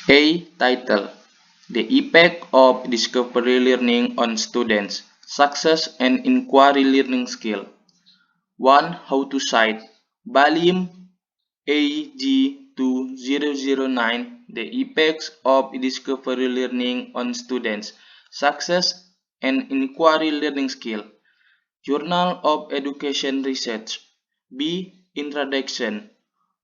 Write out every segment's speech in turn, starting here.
A. Title: The Impact of Discovery Learning on Students' Success and Inquiry Learning Skill. 1. How to Cite. Volume AG 2009. The Effects of Discovery Learning on Students' Success and Inquiry Learning Skill. Journal of Education Research. B. Introduction.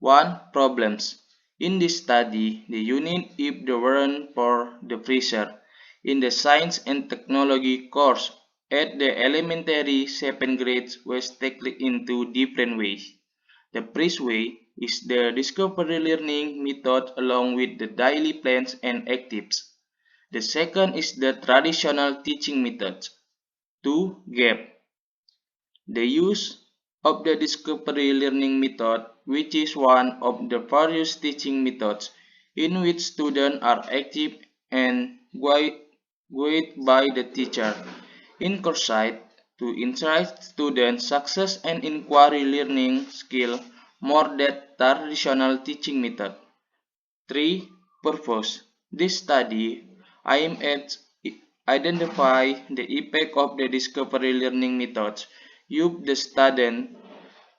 1. Problems. In this study, the unit if the warrant for the freezer in the Science and Technology course at the elementary 7th grades was tackled into different ways. The first way is the discovery learning method along with the daily plans and actives. The second is the traditional teaching methods. 2. Gap. The use of the discovery learning method, which is one of the various teaching methods in which students are active and guided by the teacher, in Coursight to insight students' success and inquiry learning skill more than traditional teaching method. 3. Purpose. This study aims at identify the effect of the discovery learning methods use the student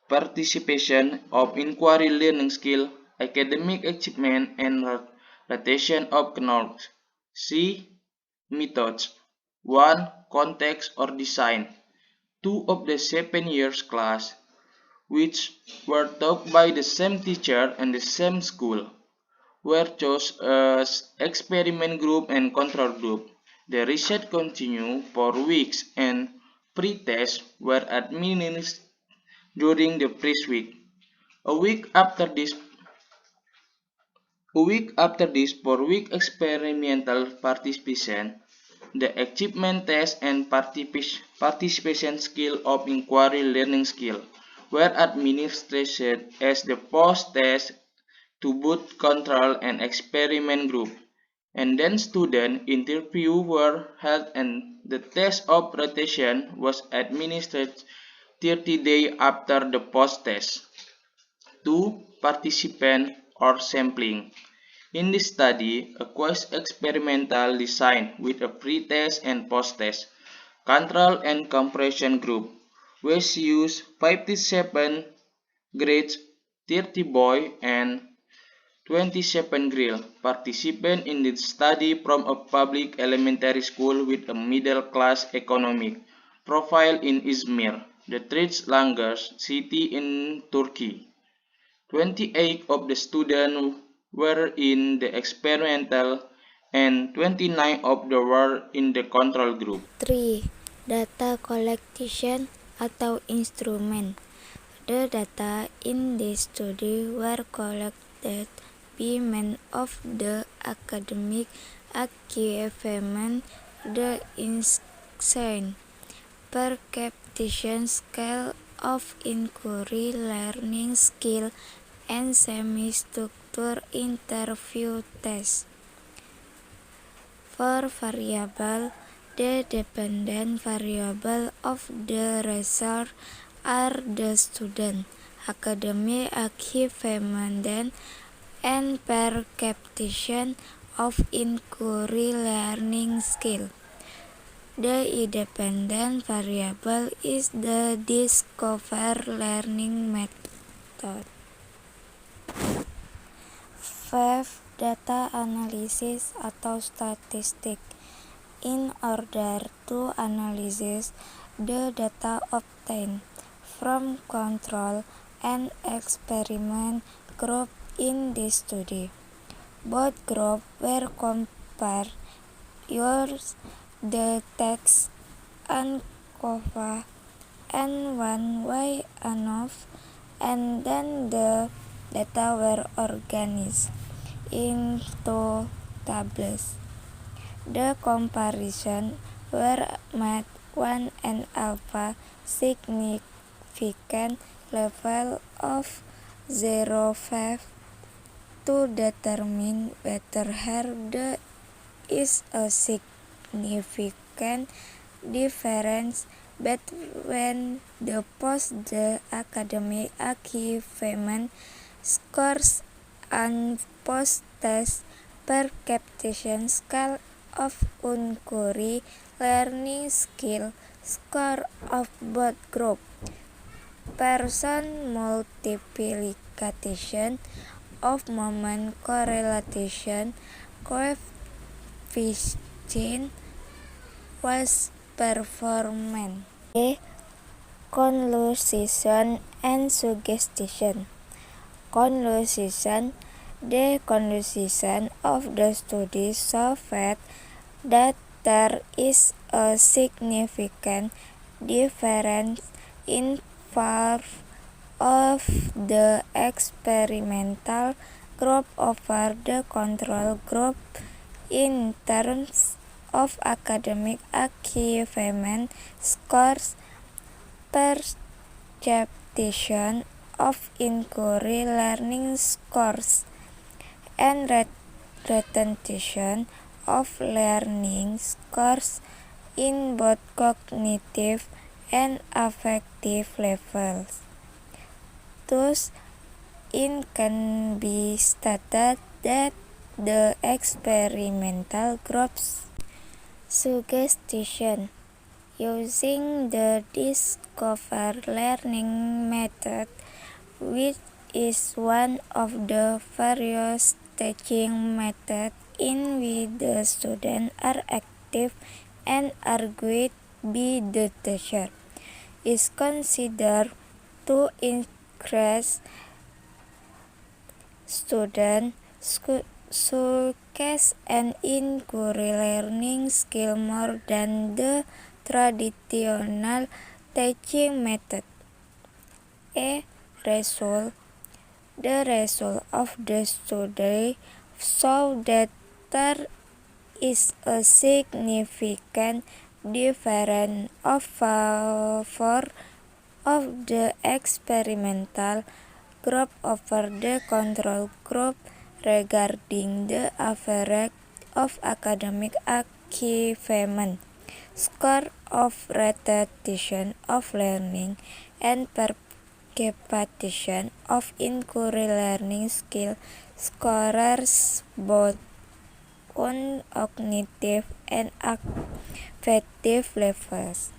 participation of inquiry learning skill, academic achievement, and retention of knowledge. C. Methods. 1. Context or design. Two of the 7 years class, which were taught by the same teacher and the same school, were chosen as experiment group and control group. The research continued for weeks and pre-tests were administered during the first week. A week after this, for week experimental participation, the achievement test and participation skill of inquiry learning skill were administered as the post-test to both control and experiment group, and then student interviews were held and the test of rotation was administered 30 days after the post-test. 2. Participant or sampling. In this study, a quest experimental design with a pre-test and post-test, control and compression group, was used 57 grades, 30 boy and 27 girl participants in the study from a public elementary school with a middle-class economic profile in Izmir, the third largest city in Turkey. 28 of the students were in the experimental and 29 of them were in the control group. 3. Data collection atau instrumen. The data in this study were collected by means of the academic achievement, the insane perception scale of inquiry learning skill, and semi-structured interview test. For variable, the dependent variable of the result are the student, academic achievement, and perception of inquiry learning skill. The independent variable is the discover learning method. 5. Data analysis atau statistik. In order to analyze the data obtained from control and experiment group in this study, both groups were compared. Use the text ANCOVA and one way enough, and then the data were organized into tables. The comparison were made when an alpha significant level of 0.5 to determine whether there is a significant difference between the post-the academic achievement scores and post-test perception scale of inquiry learning skill score of both group, person multiplication of moment correlation coefficient was performance. Conclusion and suggestion. Conclusion. The conclusion of the study showed that there is a significant difference in power of the experimental group over the control group in terms of academic achievement scores, perception of inquiry learning scores, and retention of learning scores in both cognitive and affective levels. Thus, it can be stated that the experimental group's suggestion using the discovered learning method, which is one of the various teaching methods in which the students are active and argued by the teacher, is considered to increase student success and inquiry learning skill more than the traditional teaching method. The result of the study show that there is a significant difference of favor of the experimental group over the control group regarding the average of academic achievement, score of retention of learning, and perception of inquiry learning skill scores both on cognitive and affective levels.